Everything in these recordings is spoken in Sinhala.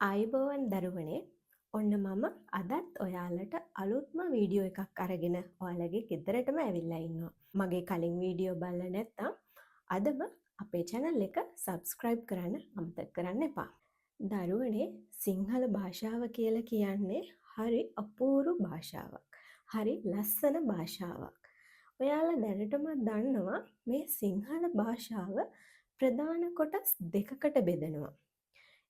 ආයුබෝවන් දරුවනේ ඔන්න මම අදත් ඔයාලට අලුත්ම වීඩියෝ එකක් අරගෙන ඔයාලගේ ගෙදරටම ඇවිල්ලා ඉන්නවා. මගේ කලින් වීඩියෝ බලලා නැත්නම් අදම අපේ channel එක subscribe කරන්න අමතක කරන්න එපා. දරුවනේ සිංහල භාෂාව කියලා කියන්නේ හරි අපූරු භාෂාවක්. හරි ලස්සන භාෂාවක්. ඔයාලා දැනටම දන්නවා මේ සිංහල භාෂාව ප්‍රධාන කොටස් දෙකකට බෙදෙනවා.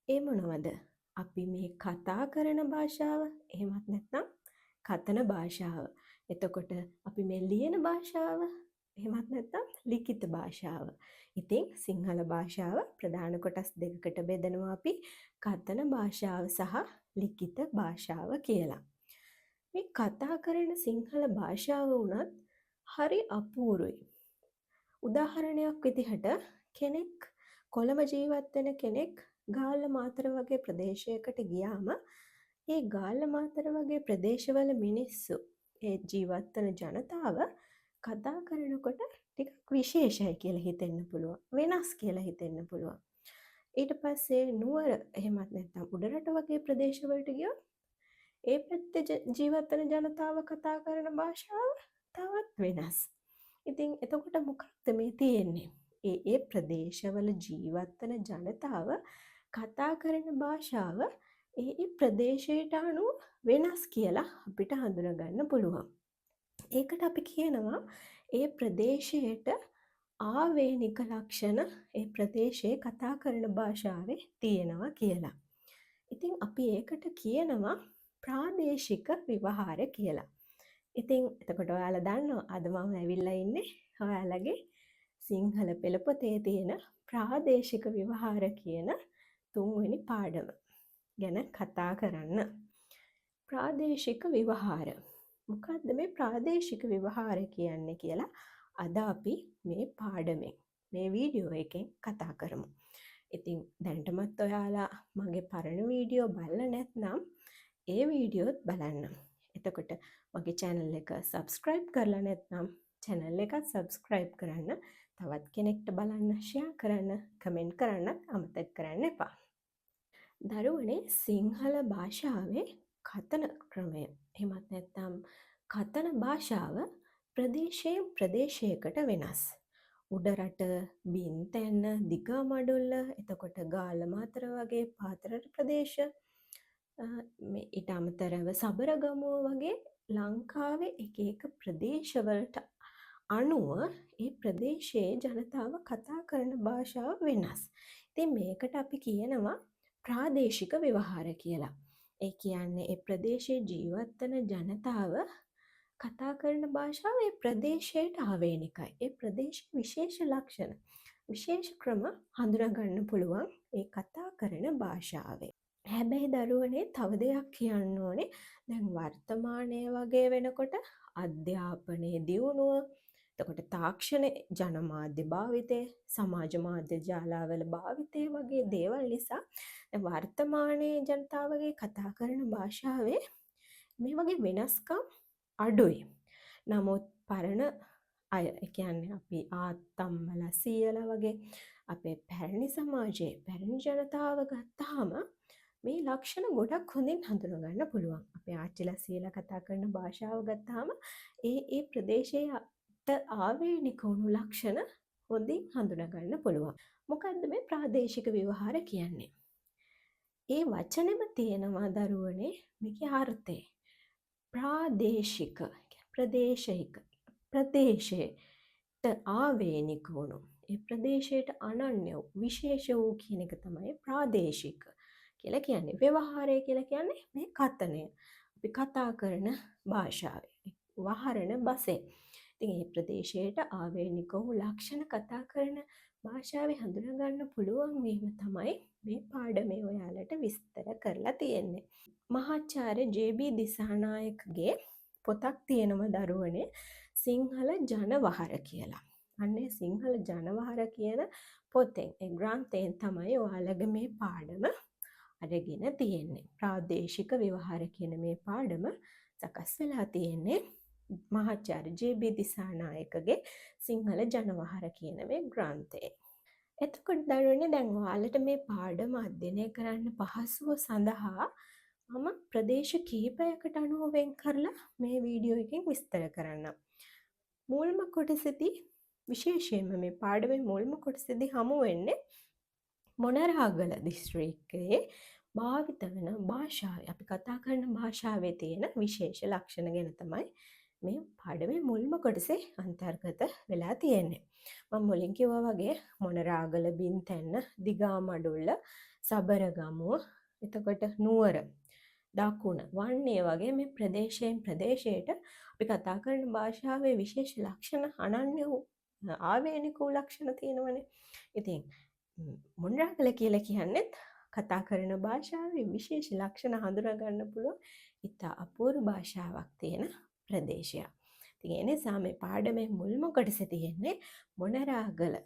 ඒ මොනවද? අපි මේ කතා කරන භාෂාව, එහෙමත් නැත්නම් කතන භාෂාව. එතකොට අපි මේ ලියන භාෂාව, එහෙමත් නැත්නම් ලිඛිත භාෂාව. ඉතින් සිංහල භාෂාව ප්‍රධාන කොටස් දෙකකට බෙදනවා අපි කතන භාෂාව සහ ලිඛිත භාෂාව කියලා. මේ කතා කරන සිංහල භාෂාව වුණත් හරි අපූරුයි. උදාහරණයක් විදිහට කෙනෙක් කොළඹ ජීවත් වෙන කෙනෙක් ගාල්ල මාතර වගේ ප්‍රදේශයකට ගියාම ඒ ගාල්ල මාතර වගේ ප්‍රදේශවල මිනිස්සු ඒ ජීවත් වෙන ජනතාව කතා කරනකොට ටිකක් විශේෂයි කියලා හිතෙන්න පුළුවන්. වෙනස් කියලා හිතෙන්න පුළුවන්. ඊට පස්සේ නුවර එහෙමත් නැත්නම් උඩරට වගේ ප්‍රදේශවලට ගියොත් ඒ පැත්තේ ජීවත් වෙන ජනතාව කතා කරන භාෂාව තවත් වෙනස්. ඉතින් එතකොට මොකක්ද මේ තියෙන්නේ? ඒ ප්‍රදේශවල ජීවත් වෙන ජනතාව කතා කරන භාෂාව ඒ ප්‍රදේශයට අනුව වෙනස් කියලා අපිට හඳුනා ගන්න පුළුවන්. ඒකට අපි කියනවා ඒ ප්‍රදේශයට ආවේනික ලක්ෂණ ඒ ප්‍රදේශයේ කතා කරන භාෂාවේ තියෙනවා කියලා. ඉතින් අපි ඒකට කියනවා ප්‍රාදේශික ව්‍යවහාර කියලා. ඉතින් එතකොට ඔයාලා දන්නවා අද මම ඇවිල්ලා ඉන්නේ ඔයාලගේ සිංහල පෙළ පොතේ තියෙන ප්‍රාදේශික ව්‍යවහාර කියන 3 වෙනි පාඩම ගැන කතා කරන්න. ප්‍රාදේශික ව්‍යවහාර. මොකද්ද මේ ප්‍රාදේශික ව්‍යවහාර කියන්නේ කියලා අද අපි මේ පාඩමෙන් මේ වීඩියෝ එකෙන් කතා කරමු. ඉතින් දැනටමත් ඔයාලා මගේ පරණ වීඩියෝ බලලා නැත්නම් ඒ වීඩියෝත් බලන්න. එතකොට මගේ channel එක subscribe කරලා නැත්නම් channel එකත් subscribe කරන්න. තවත් කෙනෙක්ට බලන්න share කරන්න, comment කරන්නත් අමතක කරන්න එපා. දරුවනේ සිංහල භාෂාවේ කතන ක්‍රමය එහෙමත් නැත්නම් කතන භාෂාව ප්‍රදේශයෙන් ප්‍රදේශයකට වෙනස්. උඩරට, බින්තැන්න, දිගමඩුල්ල, එතකොට ගාල්ල මාතර වගේ පාතරට ප්‍රදේශ, ඊට අමතරව සබරගමුව වගේ ලංකාවේ එක එක ප්‍රදේශවලට අනුව ඒ ප්‍රදේශයේ ජනතාව කතා කරන භාෂාව වෙනස්. ඉතින් මේකට අපි කියනවා ප්‍රාදේශික ව්‍යවහාර කියලා. ඒ කියන්නේ ඒ ප්‍රදේශයේ ජීවත් වෙන ජනතාව කතා කරන භාෂාව ඒ ප්‍රදේශයට ආවේනිකයි. ඒ ප්‍රදේශයේ විශේෂ ලක්ෂණ, විශේෂ ක්‍රම හඳුනා ගන්න පුළුවන් ඒ කතා කරන භාෂාවේ. හැබැයි දරුවනේ තව දෙයක් කියන්න ඕනේ. දැන් වර්තමානයේ වගේ වෙනකොට අධ්‍යාපනයේ දියුණුව, එතකොට තාක්ෂණ ජනමාධ්‍ය භාවිතය, සමාජ මාධ්‍ය ජාලාවල භාවිතය වගේ දේවල් නිසා වර්තමානයේ ජනතාවගේ කතා කරන භාෂාවේ මේ වගේ වෙනස්කම් අඩුයි. නමුත් පරණ අය, ඒ කියන්නේ අපි ආත්තම්මලා සීයලා වගේ අපේ පැරණි සමාජයේ පැරණි ජනතාව ගත්තාම මේ ලක්ෂණ ගොඩක් හොඳින් හඳුනා ගන්න පුළුවන්. අපේ ආච්චිලා සීයලා කතා කරන භාෂාව ගත්තාම ඒ ප්‍රදේශයට ආවේනික වුණු ලක්ෂණ හොඳින් හඳුනා ගන්න පුළුවන්. මොකද්ද මේ ප්‍රාදේශික ව්‍යවහාර කියන්නේ? ඒ වචනේම තියෙනවා දරුවනේ මේකේ අර්ථය. ප්‍රාදේශික ප්‍රදේශික ප්‍රදේශයට ආවේනික වුණු ඒ ප්‍රදේශයට අනන්‍ය විශේෂ වූ කියන එක තමයි ප්‍රාදේශික කියලා කියන්නේ. ව්‍යවහාරය කියලා කියන්නේ මේ කතනය. අපි කතා කරන භාෂාවේ වහරන බසේ. ඉතින් මේ ප්‍රදේශයට ආවේනික වූ ලක්ෂණ කතා කරන භාෂාවේ හඳුනා ගන්න පුළුවන් වීම තමයි මේ පාඩමේ ඔයාලට විස්තර කරලා තියෙන්නේ. මහාචාර්ය ජේ.බී. දිසානායකගේ පොතක් තියෙනවා දරුවනේ සිංහල ජනවහර කියලා. අන්නේ සිංහල ජනවහර කියන පොතෙන් ඒ ග්‍රන්ථයෙන් තමයි ඔයාලගේ මේ පාඩම අරගෙන තියෙන්නේ. ප්‍රාදේශික ව්‍යවහාර කියන මේ පාඩම සකස් වෙලා තියෙන්නේ මහාචාර්ය ජේ.බී. දිසානායකගේ සිංහල ජනවහර කියන මේ ග්‍රන්ථයේ. එතකොට දරුවනේ දැන් ඔයාලට මේ පාඩම අධ්‍යයනය කරන්න පහසුව සඳහා මම ප්‍රදේශ කිහිපයකට අනුව වෙන් කරලා මේ වීඩියෝ එකෙන් විස්තර කරන්නම්. මුල්ම කොටසේදී විශේෂයෙන්ම මේ පාඩමේ මුල්ම කොටසේදී හමු වෙන්නේ මොනරාගල දිස්ත්‍රික්කයේ භාවිත වෙන භාෂාව අපි කතා කරන භාෂාවේ තියෙන විශේෂ ලක්ෂණ ගැන තමයි මේ පාඩමේ මුල්ම කොටසේ අන්තර්ගත වෙලා තියෙන්නේ. මම මුලින් කිව්වා වගේ මොනරාගල බින්තැන්න දිගාමඩුල්ල සබරගමුව එතකොට නුවර දකුණ වන්නේ වගේ මේ ප්‍රදේශයෙන් ප්‍රදේශයට අපි කතා කරන භාෂාවේ විශේෂ ලක්ෂණ අනන්‍ය වූ ආවේනික වූ ලක්ෂණ තියෙනවනේ. ඉතින් මොනරාගල කියලා කියන්නේත් කතා කරන භාෂාවේ විශේෂ ලක්ෂණ හඳුනා ගන්න පුළුවන් ඉතා අපූර්ව භාෂාවක් තියෙන ප්‍රදේශයක්. ඉතින් ඒ නිසා මේ පාඩමේ මුල්ම කොටසේ තියෙන්නේ මොනරාගල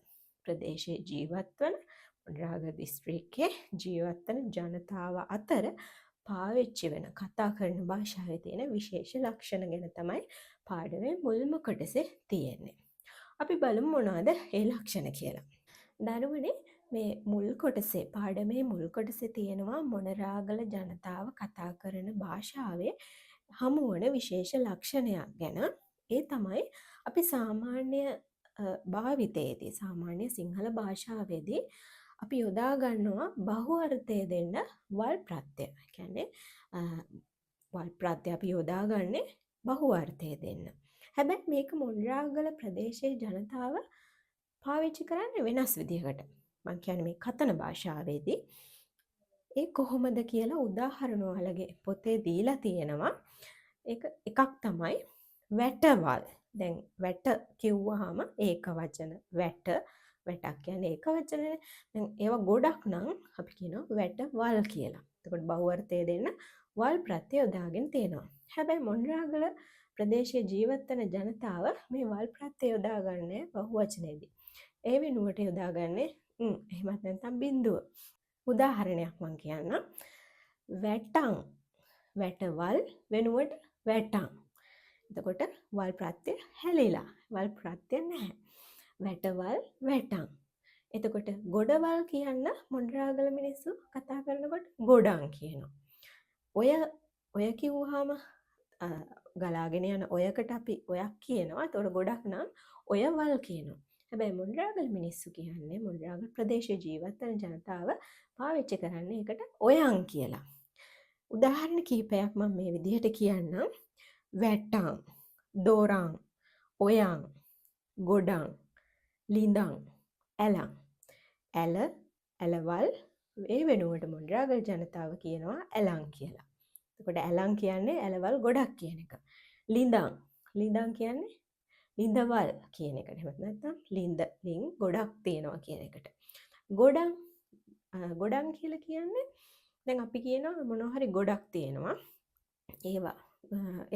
ප්‍රදේශයේ ජීවත් වන මොනරාගල දිස්ත්‍රික්කයේ ජීවත් වන ජනතාව අතර පාවිච්චි වෙන කතා කරන භාෂාවේ තියෙන විශේෂ ලක්ෂණ ගැන තමයි පාඩමේ මුල්ම කොටසේ තියෙන්නේ. අපි බලමු මොනවද ඒ ලක්ෂණ කියලා. දරුවනේ මේ මුල් කොටසේ පාඩමේ මුල් කොටසේ තියෙනවා මොනරාගල ජනතාව කතා කරන භාෂාවේ හමුවන විශේෂ ලක්ෂණයක් ගැන. ඒ තමයි අපි සාමාන්‍ය භාවිතයේදී සාමාන්‍ය සිංහල භාෂාවේදී අපි යොදා ගන්නවා බහු අර්ථය දෙන්න වල් ප්‍රත්‍ය. කියන්නේ වල් ප්‍රත්‍ය අපි යොදාගන්නේ බහු අර්ථය දෙන්න. හැබැයි මේක මොනරාගල ප්‍රදේශයේ ජනතාව පාවිච්චි කරන්නේ වෙනස් විදිහකට. මම කියන්නේ මේ කතන භාෂාවේදී ඒ කොහොමද කියලා උදාහරණ ඔයාලගේ පොතේ දීලා තියෙනවා. ඒක එකක් තමයි වැටවල්. දැන් වැට කිව්වහම ඒක වචන වැට වැටක් කියන්නේ ඒක වචනනේ. දැන් ඒවා ගොඩක් නම් අපි කියනවා වැටවල් කියලා. එතකොට බහු අර්ථය දෙන්න වල් ප්‍රත්‍ය යොදාගෙන තියෙනවා. හැබැයි මොනරාගල ප්‍රදේශයේ ජීවත් වෙන ජනතාව මේ වල් ප්‍රත්‍ය යොදාගන්නේ බහු වචනේදී. ඒ වෙනුවට යොදාගන්නේ එහෙමත් නැත්නම් බිඳුව. උදාහරණයක් මම කියන්නම්. වැටං වැටවල් වෙනුවට වැටං. එතකොට වල් ප්‍රත්‍ය හැලිලා වල් ප්‍රත්‍ය නැහැ. වැටවල් වැටං. එතකොට ගොඩවල් කියන්න මොනරාගල මිනිස්සු කතා කරනකොට ගොඩන් කියනවා. ඔය කිව්වහම ගලාගෙන යන ඔයකට අපි ඔයක් කියනවා. ඒතකොට ගොඩක් නම් ඔයවල් කියනවා. හැබැයි මොනරාගල මිනිස්සු කියන්නේ මොනරාගල ප්‍රදේශයේ ජීවත් වෙන ජනතාව පාවිච්චි කරන්නේ ඒකට ඔයන් කියලා. උදාහරණ කීපයක් මම මේ විදිහට කියන්නම්. වැටං, දොරං, ඔයන්, ගොඩං, ලිඳං, ඇලං. ඇල, ඇලවල් ඒ වෙනුවට මොනරාගල ජනතාව කියනවා ඇලං කියලා. එතකොට ඇලං කියන්නේ ඇලවල් ගොඩක් කියන එක. ලිඳං, ලිඳං කියන්නේ ලිඳවල් කියන එකට. එහෙම නැත්නම් ලිඳ ගොඩක් තියෙනවා කියන එකට. ගොඩන් ගොඩන් කියලා කියන්නේ දැන් අපි කියනවා මොනවා හරි ගොඩක් තියෙනවා. ඒවා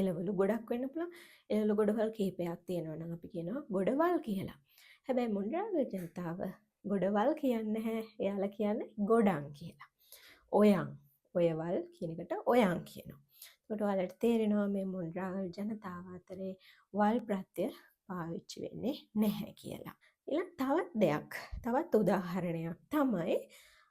එළවලු ගොඩක් වෙන්න පුළුවන්. එළවලු ගොඩවල් කීපයක් තියෙනවා නම් අපි කියනවා ගොඩවල් කියලා. හැබැයි මොනරාගල ජනතාව ගොඩවල් කියන්නේ නැහැ. එයාලා කියන්නේ ගොඩන් කියලා. ඔයන් ඔයවල් කියන එකට ඔයන් කියනවා. ඒකට ඔයාලට තේරෙනවා මේ මොනරාගල ජනතාව අතරේ වල් ප්‍රත්‍ය පාවිච්චි වෙන්නේ නැහැ කියලා. ඊළඟ තවත් උදාහරණයක් තමයි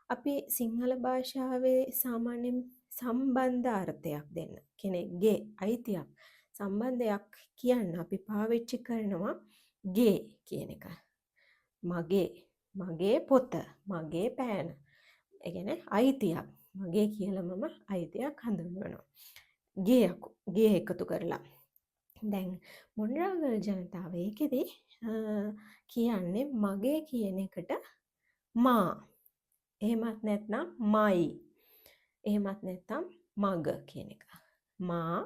අපි සිංහල භාෂාවේ සාමාන්‍යයෙන් සම්බන්ධ අර්ථයක් දෙන්න කෙනෙක්ගේ අයිතියක් සම්බන්ධයක් කියන්න අපි පාවිච්චි කරනවා ගේ කියන එක. මගේ පොත, මගේ පෑන. ඒ කියන්නේ අයිතියක්. මගේ කියලා මම අයිතියක් හඳුන්වනවා. ගේ එකතු කරලා. දැන් මොනරාගල ජනතාව ඒකෙදි කියන්නේ මගේ කියන එකට මා. එහෙමත් නැත්නම් මයි. එහෙමත් නැත්නම් මග කියන එක. මා,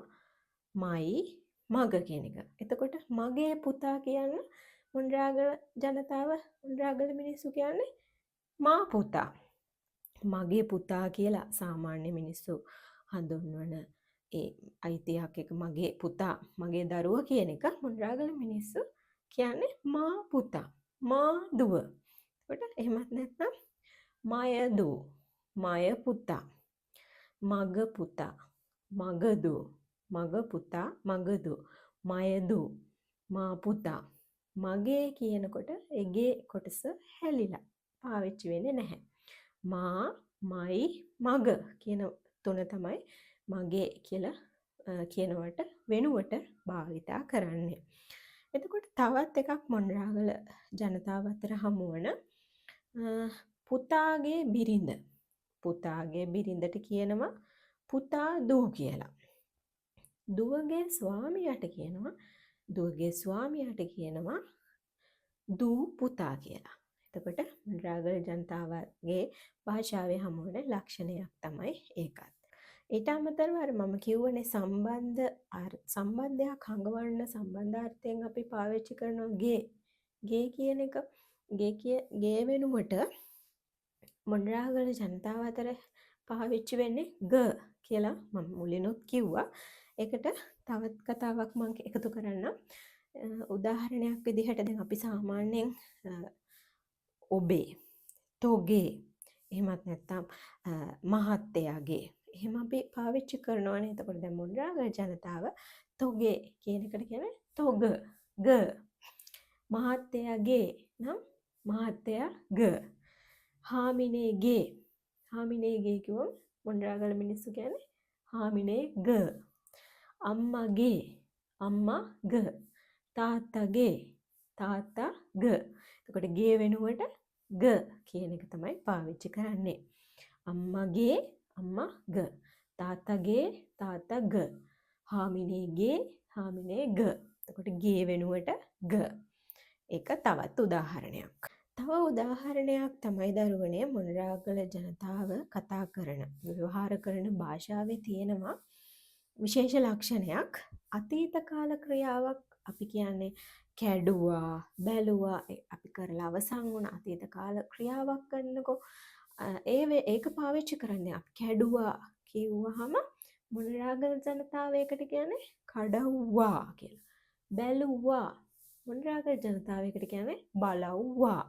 මයි, මග කියන එක. එතකොට මගේ පුතා කියන්න මොනරාගල ජනතාව මොනරාගල මිනිස්සු කියන්නේ මා පුතා. මගේ පුතා කියලා සාමාන්‍ය මිනිස්සු හඳුන්වන ඒ අයිතියක් එක මගේ පුතා, මගේ දරුවා කියන එක මොනරාගල මිනිස්සු කියන්නේ මා පුතා, මා දුව. එතකොට එහෙමත් නැත්නම් මය දූ, මය පුතා, මග පුතා, මග දූ, මග පුතා, මග දූ, මය දූ, මා පුතා. මගේ කියනකොට එගේ කොටස හැලිලා. පාවිච්චි වෙන්නේ නැහැ. මා, මයි, මග කියන තුන තමයි මගේ කියලා කියනවට වෙනුවට භාවිතා කරන්නේ. එතකොට තවත් එකක් මොණරාගල ජනතාව අතර හමුවන පුතාගේ බිරිඳ. පුතාගේ බිරිඳට කියනවා පුතා දූ කියලා. දුවගේ ස්වාමියාට කියනවා දූ පුතා කියලා. එතකොට මොණරාගල ජනතාවගේ භාෂාවේ හමුවන ලක්ෂණයක් තමයි ඒකත්. ඊට අමතරව අර මම කියවනේ සම්බන්ධයක් හඟවන්න සම්බන්ධාර්ථයෙන් අපි පාවිච්චි කරන ගේ කියන එක. ගේ වෙනුවට මොණරාගල ජනතාව අතර පාවිච්චි වෙන්නේ ග කියලා මම මුලිනුත් කිව්වා. ඒකට තවත් කතාවක් මම එකතු කරන්නම්. උදාහරණයක් විදිහට දැන් අපි සාමාන්‍යයෙන් ඔබේ, තොගේ, එහෙමත් නැත්නම් මහත්තයාගේ එහෙම අපි පාවිච්චි කරනවානේ. එතකොට දැන් මොණරාගල ජනතාව තොගේ කියන එකට කියන්නේ තොග, ග. මහත්තයාගේ නම් මහත්තයාග. හාමිනේගේ කිව්වම මොණරාගල මිනිස්සු කියන්නේ හාමිනේග. අම්මගේ, අම්මාග. තාත්තගේ, තාත්තාග. එතකොට ගේ වෙනුවට ග කියන එක තමයි පාවිච්චි කරන්නේ. අම්මගේ, අම්මාග. තාත්තගේ, තාත්තාග. හාමිනේගේ, හාමිනේග. එතකොට ගේ වෙනුවට ග. ඒක තවත් උදාහරණයක්. තව උදාහරණයක් තමයි දරුවනේ මොණරාගල ජනතාව කතා කරන ව්‍යවහාර කරන භාෂාවේ තියෙනවා විශේෂ ලක්ෂණයක්. අතීත කාල ක්‍රියාවක් අපි කියන්නේ කැඩුවා, බැලුවා, අපි කරලා අවසන් වුණ අතීත කාල ක්‍රියාවක් කරනකො ඒක පාවිච්චි කරන්නේ අපි කැඩුවා කිව්වහම මොණරාගල ජනතාව ඒකට කියන්නේ කඩව්වා කියලා. බැලුවා මොණරාගල ජනතාව ඒකට කියන්නේ බලව්වා.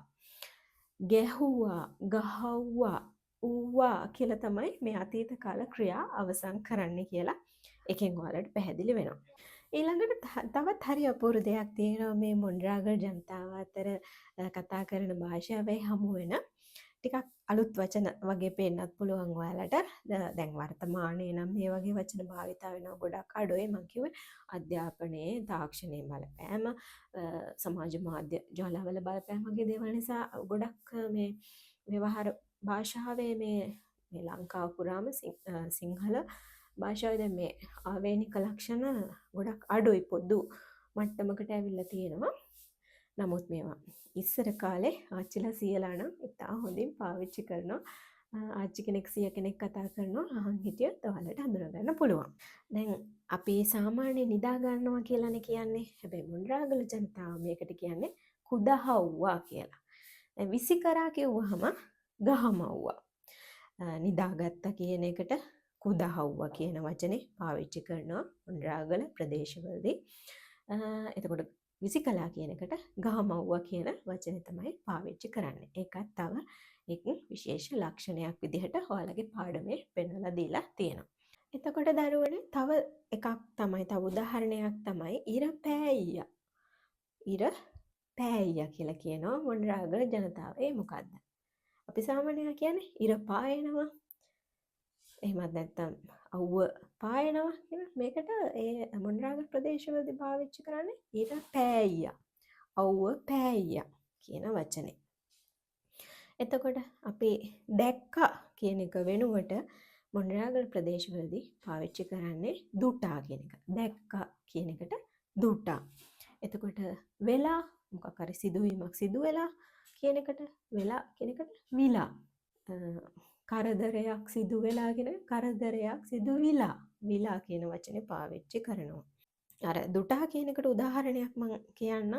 ගැහුවා, ගහව්වා, ඌවා කියලා තමයි මේ අතීත කාල ක්‍රියා අවසන් කරන්නේ කියලා එකෙන් ඔයාලට පැහැදිලි වෙනවා. ඊළඟට තවත් හරි අපූර්ව දෙයක් තියෙනවා මේ මොණරාගල ජනතාව අතර කතා කරන භාෂාවේ හමු වෙන ටිකක් අලුත් වචන වගේ පේන්නත් පුළුවන් ඔයාලට. දැන් වර්තමානයේ නම් මේ වගේ වචන භාවිතා වෙනවා ගොඩක් අඩුයි. මම කිව්වේ අධ්‍යාපනයේ තාක්ෂණයේ බලපෑම, සමාජ මාධ්‍ය ජාලවල බලපෑම වගේ දේවල් නිසා ගොඩක් මේ ව්‍යවහාර භාෂාවේ මේ ලංකාව පුරාම සිංහල භාෂාවේ දැන් මේ ආවේනික ලක්ෂණ ගොඩක් අඩුයි. පොදු මට්ටමකට ඇවිල්ලා තියෙනවා. නමුත් මේවා ඉස්සර කාලේ ආච්චිලා සීයලා නම් ඉතා හොඳින් පාවිච්චි කරනවා. ආච්චි කෙනෙක් සීය කෙනෙක් කතා කරනවා අහන් හිටියොත් ඔයාලට හඳුනගන්න පුළුවන්. දැන් අපි සාමාන්‍ය නිදා ගන්නවා කියලානේ කියන්නේ. හැබැයි මොණරාගල ජනතාව මේකට කියන්නේ කුදහව්වා කියලා. දැන් විසි කරා කිව්වහම ගහමව්වා. නිදාගත්තා කියන එකට කුදහව්වා කියන වචනේ පාවිච්චි කරනවා මොණරාගල ප්‍රදේශවලදී. එතකොට විසි කලා කියන එකට ගහමව්වා කියන වචනේ තමයි පාවිච්චි කරන්නේ. ඒකත් තව එක විශේෂ ලක්ෂණයක් විදිහට ඔයාලගේ පාඩමේ පෙන්වලා දීලා තියෙනවා. එතකොට දරුවනේ තව එකක් තමයි, තව උදාහරණයක් තමයි ඉර පෑයියා. ඉර පෑයියා කියලා කියනවා මොණරාගල ජනතාව. ඒ මොකද්ද? අපි සාමාන්‍යයෙන් කියන්නේ ඉර පායනවා. එහෙමත් නැත්නම් අවුව පායනවා කියන මේකට ඒ මොණරාගල ප්‍රදේශවලදී පාවිච්චි කරන්නේ ඉර පෑයියා, අවුව පෑයියා කියන වචනේ. එතකොට අපි දැක්කා කියන එක වෙනුවට මොණරාගල ප්‍රදේශවලදී පාවිච්චි කරන්නේ දුටා කියන එක. දැක්කා කියන එකට දුටා. එතකොට වෙලා මොකක් හරි සිදුවීමක් සිදු වෙලා කියන එකට වෙලා කියන එකට විලා. කරදරයක් සිදු වෙලා කියන කරදරයක් සිදු විලා කියන වචනේ පාවිච්චි කරනවා. අර දුටා කියන එකට උදාහරණයක් මම කියන්නම්.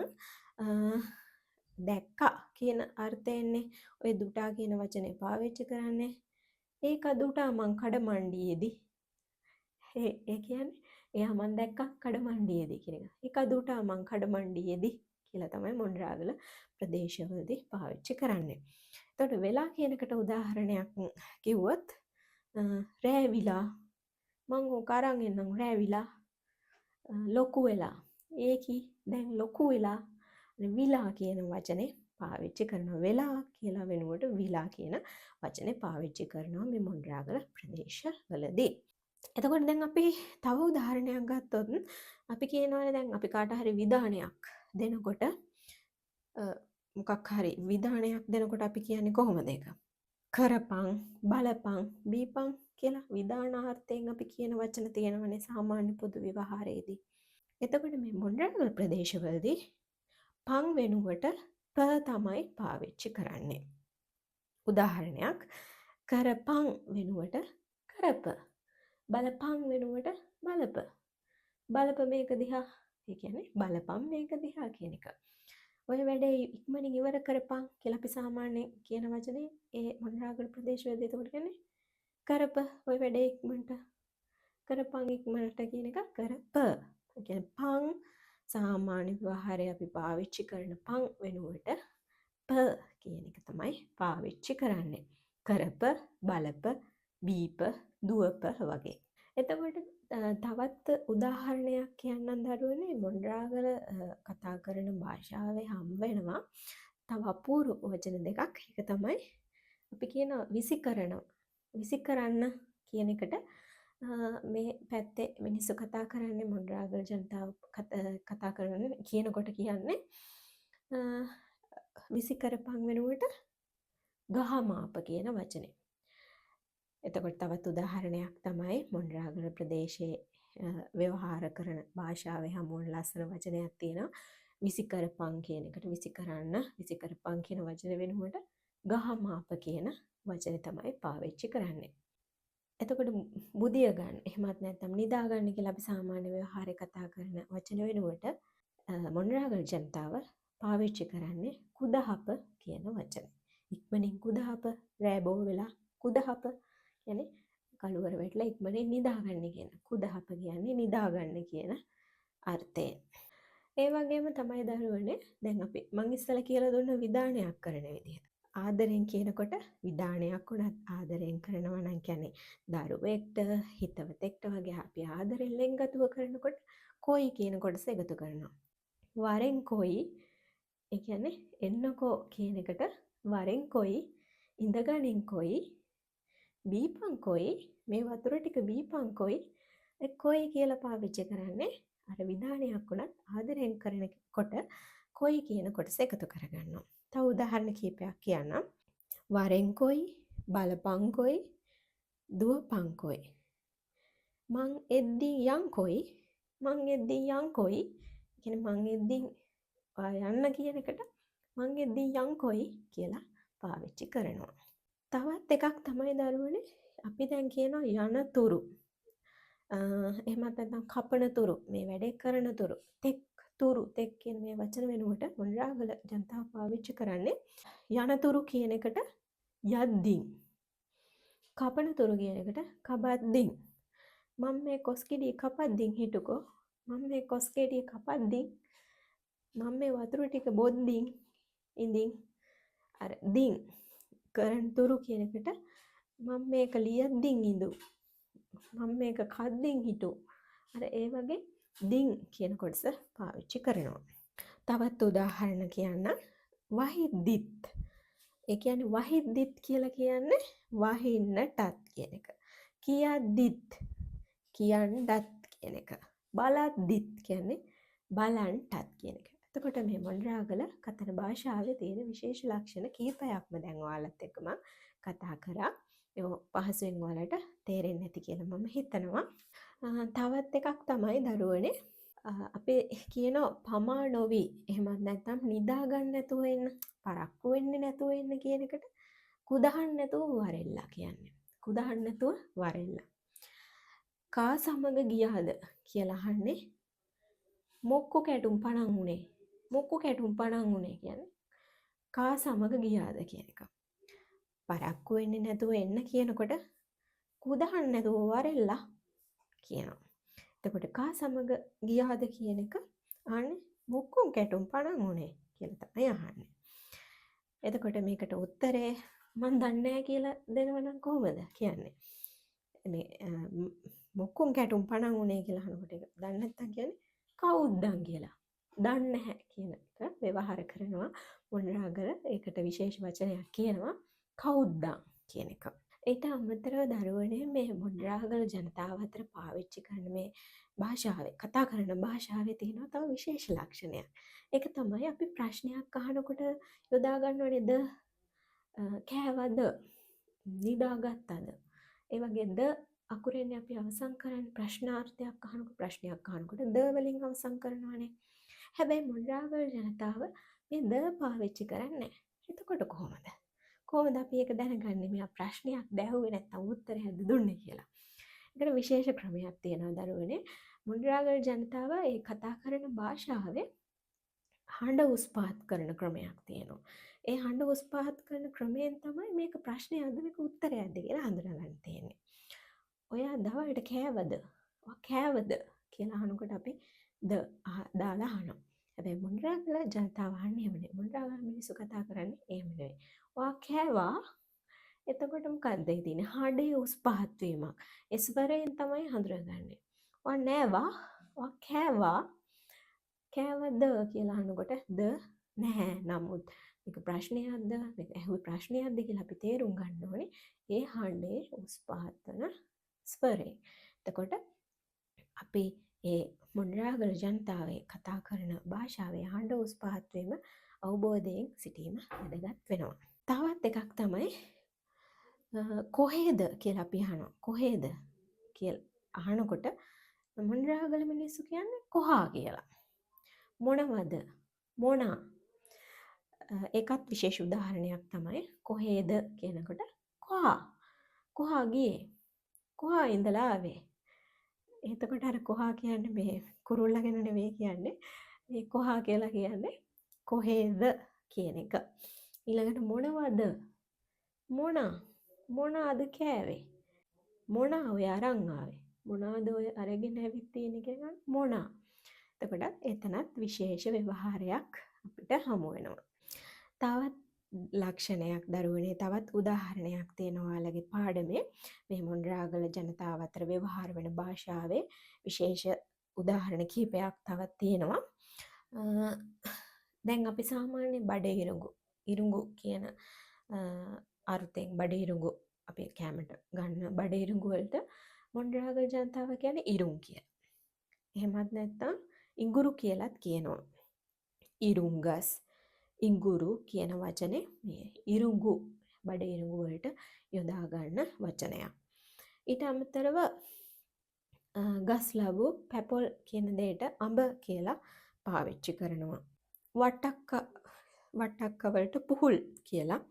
දැක්කා කියන අර්ථයෙන්නේ ඔය දුටා කියන වචනේ පාවිච්චි කරන්නේ. ඒක දුටා මං කඩමණ්ඩියේදී. ඒ කියන්නේ එයා මං දැක්කා කඩමණ්ඩියේදී කියන එක. ඒක දුටා මං කඩමණ්ඩියේදී කියලා තමයි මොණරාගල ප්‍රදේශවලදී පාවිච්චි කරන්නේ. එතකොට වෙලා කියන එකට උදාහරණයක් කිව්වොත් රෑවිලා මං ඕක අරන් එන්නම් රෑවිලා. ලොකු වෙලා ඒකි දැන් ලොකු වෙලා විලා කියන වචනේ පාවිච්චි කරනවා. වෙලා කියලා වෙනුවට විලා කියන වචනේ පාවිච්චි කරනවා මේ මොණරාගල ප්‍රදේශවලදී. එතකොට දැන් අපි තව උදාහරණයක් ගත්තොත් අපි කියනවානේ දැන් අපි කාට හරි විධානයක් දෙනකොට මොකක් හරි විධානයක් දෙනකොට අපි කියන්නේ කොහොමද ඒක? කරපං, බලපං, බීපං කියලා විධානාර්ථයෙන් අපි කියන වචන තියෙනවනේ සාමාන්‍ය පොදු ව්‍යවහාරයේදී. එතකොට මේ මොණරාගල ප්‍රදේශවලදී පං වෙනුවට ප තමයි පාවිච්චි කරන්නේ. උදාහරණයක් කරපං වෙනුවට කරප, බලපං වෙනුවට බලප, බලප මේක දිහා, ඒ කියන්නේ බලපං මේක දිහා කියන එක. ඔය වැඩේ ඉක්මනින් ඉවර කරපං කියලා අපි සාමාන්‍යයෙන් කියන වචනේ ඒ මොණරාගල ප්‍රදේශවලදී එතකොට කියන්නේ කරප, ඔය වැඩේ ඉක්මනට කරපං ඉක්මනට කියන එක කරප. ඒ කියන්නේ පං සාමාන්‍ය ව්‍යවහාරයේ අපි පාවිච්චි කරන පං වෙනුවට ප කියන එක තමයි පාවිච්චි කරන්නේ. කරප, බලප, බීප, දුවප වගේ. එතකොට තවත් උදාහරණයක් කියන්නම් දරුවනේ මොණරාගල කතා කරන භාෂාවේ හම් වෙනවා තව අපූර්ව වචන දෙකක්. ඒක තමයි අපි කියන විසිකරන්න කියන එකට මේ පැත්තේ මිනිස්සු කතා කරන්නේ මොණරාගල ජනතාව කතා කරන කියනකොට කියන්නේ විසිකරපන් වෙනුවට ගහමාප කියන වචනේ. එතකොට තවත් උදාහරණයක් තමයි මොණරාගල ප්‍රදේශයේ ව්‍යවහාර කරන භාෂාවේ හමුවන ලස්සන වචනයක් තියෙනවා. විසිකරපන් කියන එකට විසිකරපන් කියන වචන වෙනුවට ගහමාප කියන වචනේ තමයි පාවිච්චි කරන්නේ. එතකොට බුදිය ගන්න එහෙමත් නැත්නම් නිදා ගන්න කියලා අපි සාමාන්‍ය ව්‍යවහාරේ කතා කරන වචන වෙනුවට මොණරාගල ජනතාව පාවිච්චි කරන්නේ කුදහප කියන වචනේ. ඉක්මනින් කුදහප, රෑ බෝ වෙලා කුදහප කියන්නේ කළුවර වැටලා ඉක්මනින් නිදාගන්න කියන. කුදහප කියන්නේ නිදාගන්න කියන අර්ථයෙන්. ඒ වගේම තමයි දරුවනේ දැන් අපි මං ඉස්සෙල්ලා කියලා දුන්න විධානයක් කරන විදිහ. ආදරෙන් කියනකොට විධානයක් උනත් ආදරෙන් කරනවා නම් කියන්නේ දරුවෙක්ට, හිතවතෙක්ට වගේ අපි ආදරෙන් ලෙන්ගතුව කරනකොට කොයි කියන කොටස එකතු කරනවා. වරෙන් කොයි, ඒ කියන්නේ එන්නකෝ කියන එකට වරෙන් කොයි, ඉඳගනින් කොයි, බීපං කොයි, මේ වතුර ටික බීපං කොයි, කොයි කියලා පාවිච්චි කරන්නේ අර විධානයක් උනත් ආදරෙන් කරනකොට කොයි කියන කොටස එකතු කරගන්නවා. තව උදාහරණ කීපයක් කියන්නම්. වරෙන් කොයි, බලපං කොයි, දුවපං කොයි. මං එද්දී යන් කොයි, මං එද්දී යන් කොයි. කියන්නේ මං එද්දී යන්න කියන එකට මං එද්දී යන් කොයි කියලා පාවිච්චි කරනවා. තවත් එකක් තමයි දරුවනේ අපි දැන් කියනවා යනතුරු. එහෙමත් නැත්නම් කපන තුරු, මේ වැඩේ කරන තුරු, තෙක් කියන මේ වචන වෙනුවට මොණරාගල ජනතාව පාවිච්චි කරන්නේ යනතුරු කියන එකට යද්දින්, කපන තුරු කියන එකට කබද්දින්. මම මේ කොස්කිඩිය කපද්දින් හිටුකෝ, මම මේ කොස්කෙඩිය කපද්දින්, මම මේ වතුර ටික බොද්දින් ඉඳින්. අර දින් කරන තුරු කියන එකට මම මේක ලියද්දින් ඉඳු, මම මේක කද්දින් හිටු. අර ඒ වගේ දින් කියන කොටස පාවිච්චි කරනවා. තවත් උදාහරණ කියන්න. වහිද්දිත්. ඒ කියන්නේ වහිද්දිත් කියලා කියන්නේ වහින්නටත් කියන එක. කියද්දිත්, කියන්නත් කියන එක. බලද්දිත් කියන්නේ බලන්ටත් කියන එක. එතකොට මේ මොණරාගල කතන භාෂාවේ තියෙන විශේෂ ලක්ෂණ කීපයක්ම දැන් ඔයාලත් එක්ක මම කතා කරා. ඒ පහසුවෙන් ඔයාලට තේරෙන්නේ නැති කියලා මම හිතනවා. තවත් එකක් තමයි දරුවනේ අපි කියන පමා නොවි, එහෙමත් නැත්නම් නිදා ගන්න නැතුව ඉන්න, පරක්කු වෙන්නේ නැතුව ඉන්න කියන එකට කුදහන්න නැතුව වරෙල්ලා කියන්නේ. කුදහන්න නැතුව වරෙල්ලා. කා සමග ගියාද කියලා අහන්නේ මොක්කු කැටුම් පණන් උනේ. මොක්කු කැටුම් පණන් උනේ කියන්නේ කා සමග ගියාද කියන එක. පරක්කු වෙන්නේ නැතුව එන්න කියනකොට කුදහන්න නැතුව වරෙල්ලා කියනවා. එතකොට කා සමග ගියාද කියන එක අහන්නේ මොක්කුම් කැටුම් පණන් උනේ කියලා තමයි අහන්නේ. එතකොට මේකට උත්තරේ මන් දන්නේ නැහැ කියලා දෙනවනම් කොහොමද කියන්නේ? මේ මොක්කුම් කැටුම් පණන් උනේ කියලා අහනකොට ඒක දන්නේ නැත්තම් කියන්නේ කවුද්දන් කියලා. දන්නේ නැහැ කියන එක ව්‍යවහාර කරනවා මොණරාගල ඒකට විශේෂ වචනයක් කියනවා කවුද්දා කියන එක. ඊට අමතරව දරුවනේ මේ මොණරාගල ජනතාව අතර පාවිච්චි කරන මේ භාෂාවේ කතා කරන භාෂාවේ තියෙනවා තව විශේෂ ලක්ෂණයක්. ඒක තමයි අපි ප්‍රශ්නයක් අහනකොට යොදා ගන්නව නේද? කෑවද? නිදාගත්තද? ඒ වගේ ද අකුරෙන් අපි අවසන් කරන්නේ ප්‍රශ්නාර්ථයක් අහනකොට ප්‍රශ්නයක් අහනකොට ද වලින් අවසන් කරනවානේ. හැබැයි මොණරාගල ජනතාව මේ ද පාවිච්චි කරන්නේ නැහැ. එතකොට කොහොමද? කොහොමද අපි ඒක දැනගන්නේ මෙයා ප්‍රශ්නයක් දැහුවේ නැත්නම් උත්තරයක්ද දුන්නේ කියලා? ඒකට විශේෂ ක්‍රමයක් තියෙනවා දරුවනේ. මොණරාගල ජනතාව ඒ කතා කරන භාෂාවේ හඬ උස් පහත් කරන ක්‍රමයක් තියෙනවා. ඒ හඬ උස් පහත් කරන ක්‍රමයෙන් තමයි මේක ප්‍රශ්නයක්ද මේක උත්තරයක්ද කියලා හඳුනාගන්න තියෙන්නේ. ඔයා දවල්ට කෑවද? ඔයා කෑවද කියලා අහනකොට අපි ද දාලා අහනවා. හැබැයි මොණරාගල ජනතාව අහන්නේ එහෙම නෙවෙයි. මොණරාගල මිනිස්සු කතා කරන්නේ එහෙම නෙවෙයි. ඔයා කෑවා? එතකොට මොකක්ද තියෙන්නේ? හඬේ උස් පහත් වීමක්. ඒ ස්වරයෙන් තමයි හඳුනාගන්නේ. ඔයා නෑවා? ඔයා කෑවා? කෑවද කියලා අහනකොට ද නැහැ. නමුත් මේක ප්‍රශ්නයක්ද මේක ඇහුවේ ප්‍රශ්නයක්ද කියලා අපි තේරුම් ගන්න ඕනේ ඒ හඬේ උස් පහත් වෙන ස්වරේ. එතකොට අපි ඒ මොණරාගල ජනතාවේ කතා කරන භාෂාවේ හඬ උස් පහත් වීම අවබෝධයෙන් සිටීම වැදගත් වෙනවා. තවත් එකක් තමයි කොහේද කියලා අපි අහනවා. කොහේද කියලා අහනකොට මොණරාගල මිනිස්සු කියන්නේ කොහා කියලා. මොනවද? මොනා? ඒකත් විශේෂ උදාහරණයක් තමයි කොහේද කියනකොට කොහා. කොහා ගියේ? කොහා ඉඳලා ආවේ? එතකොට අර කොහා කියන්නේ මේ කුරුල්ලා ගැන නෙවෙයි කියන්නේ. මේ කොහා කියලා කියන්නේ කොහේද කියන එක. ඊළඟට මොනවද? මොනා? මොනාද කෑවේ? මොනා ඔය අරන් ආවේ? මොනවාද ඔය අරගෙන ඇවිත් තියෙන්නේ කියලා මොනා? එතකොට එතනත් විශේෂ ව්‍යවහාරයක් අපිට හමු වෙනවා. තවත් ලක්ෂණයක් දරුවනේ තවත් උදාහරණයක් තියෙනවා ඔයාලගේ පාඩමේ මේ මොණරාගල ජනතාව අතර ව්‍යවහාර වෙන භාෂාවේ විශේෂ උදාහරණ කිහිපයක් තවත් තියෙනවා. දැන් අපි සාමාන්‍ය බඩ ඉරුඟු කියන අර්ථයෙන් බඩ ඉරුඟු අපි කැමට ගන්න බඩ ඉරුඟු වලට මොණරාගල ජනතාව කියන්නේ ඉරුම් කියලා. එහෙමත් නැත්නම් ඉඟුරු කියලාත් කියනවා. ඉරුංගස් ඉඟුරු කියන වචනේ මේ ඉරුඟු බඩ ඉරුඟු වලට යොදා ගන්න වචනයක්. ඊට අමතරව ගස් ලැබු පැපොල් කියන දෙයට අඹ කියලා පාවිච්චි කරනවා. වට්ටක්ක වලට පුහුල් කියලා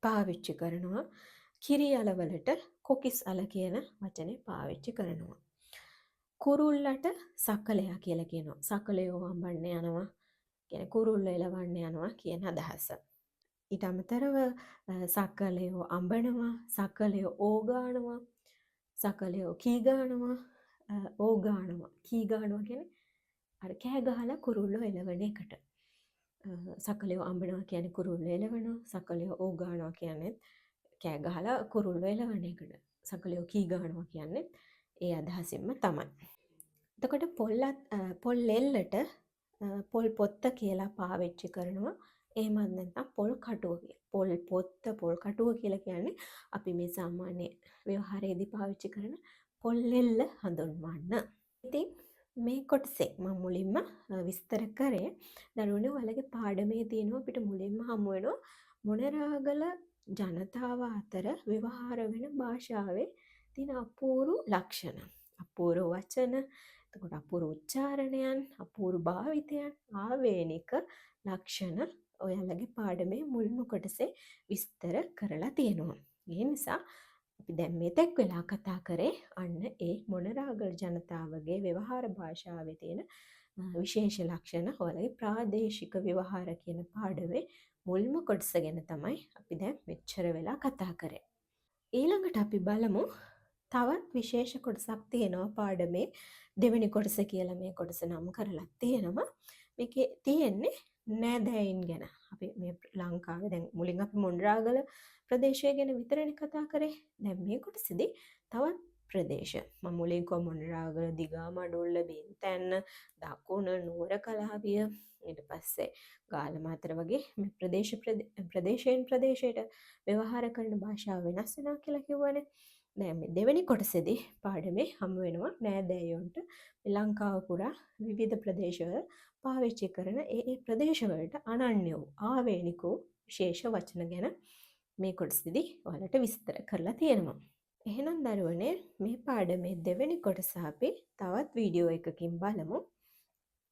පාවිච්චි කරනවා. කිරි අල වලට කොකිස් අල කියන වචනේ පාවිච්චි කරනවා. කුරුල්ලට සකලයා කියලා කියනවා. සකලයෝ අඹන්න යනවා. කියන්නේ කුරුල්ල එලවන්න යනවා කියන අදහස. ඊට අමතරව සකලයෝ අඹනවා, සකලයෝ ඕගානවා, සකලයෝ කී ගානවා, ඕගානවා. කී ගානවා කියන්නේ අර කෑ ගහලා කුරුල්ලෝ එලවන එකට. සකලයෝ අඹනවා කියන්නේ කුරුල්ලෝ එලවනවා, සකලයෝ ඕගානවා කියන්නේ කෑ ගහලා කුරුල්ලෝ එලවන එකට. සකලයෝ කී ගානවා කියන්නේ ඒ අදහසින්ම තමයි. එතකොට පොල් එල්ලට පොල් පොත්ත කියලා පාවිච්චි කරනවා. එහෙමත් නැත්නම් පොල් කටුව කියලා. පොල් පොත්ත පොල් කටුව කියලා කියන්නේ අපි මේ සාමාන්‍ය ව්‍යවහාරයේදී පාවිච්චි කරන පොල් එල්ල හඳුන්වන්න. ඉතින් මේ කොටසේ මම මුලින්ම විස්තර කරේ දරුවනේ ඔයාලගේ පාඩමේ තියෙනවා අපිට මුලින්ම හමු වෙනවා මොණරාගල ජනතාව අතර ව්‍යවහාර වෙන භාෂාවේ තියෙන අපූර්ව ලක්ෂණ. අපූර්ව වචන, එතකොට අපූර්ව උච්චාරණයන්, අපූර්ව භාවිතයන්, ආවේනික ලක්ෂණ ඔයාලගේ පාඩමේ මුල්ම කොටසේ විස්තර කරලා තියෙනවා. ඒ නිසා අපි දැන් මෙතෙක් වෙලා කතා කරේ අන්න ඒ මොණරාගල ජනතාවගේ ව්‍යවහාර භාෂාවේ තියෙන විශේෂ ලක්ෂණ ඔයාලගේ ප්‍රාදේශික ව්‍යවහාර කියන පාඩමේ මුල්ම කොටස ගැන තමයි අපි දැන් මෙච්චර වෙලා කතා කරේ. ඊළඟට අපි බලමු තවත් විශේෂ කොටසක් තියෙනවා පාඩමේ දෙවෙනි කොටස කියලා මේ කොටස නම් කරලා තියෙනවා. මේකේ තියෙන්නේ නෑදෑයින් ගැන. අපි මේ ලංකාවේ දැන් මුලින් අපි මොණරාගල ප්‍රදේශය ගැන විතරනේ කතා කරේ. දැන් මේ කොටසේදී තවත් ප්‍රදේශ. මම මුලින් කිව්වා මොණරාගල, දිගමඩුල්ල, බින්තැන්න, දකුණ, නුවර කලාවිය, ඊට පස්සේ ගාලමාතර වගේ මේ ප්‍රදේශයෙන් ප්‍රදේශයට ව්‍යවහාර කරන භාෂාව වෙනස් වෙනවා කියලා කිව්වනේ. දැන් මේ දෙවෙනි කොටසේදී පාඩමේ හමු වෙනවා නෑදෑයොන්ට ලංකාව පුරා විවිධ ප්‍රදේශවල පාවිච්චි කරන ඒ ප්‍රදේශවලට අනන්‍ය වූ ආවේනික වූ විශේෂ වචන ගැන මේ කොටසේදී ඔයාලට විස්තර කරලා තියෙනවා. එහෙනම් දරුවනේ මේ පාඩමේ දෙවෙනි කොටස අපි තවත් වීඩියෝ එකකින් බලමු.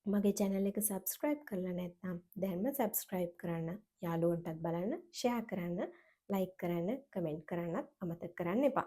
මගේ channel එක subscribe කරලා නැත්නම් දැන්ම subscribe කරන්න, යාළුවන්ටත් බලන්න, share කරන්න, like කරන්න, comment කරන්නත් අමතක කරන්න එපා.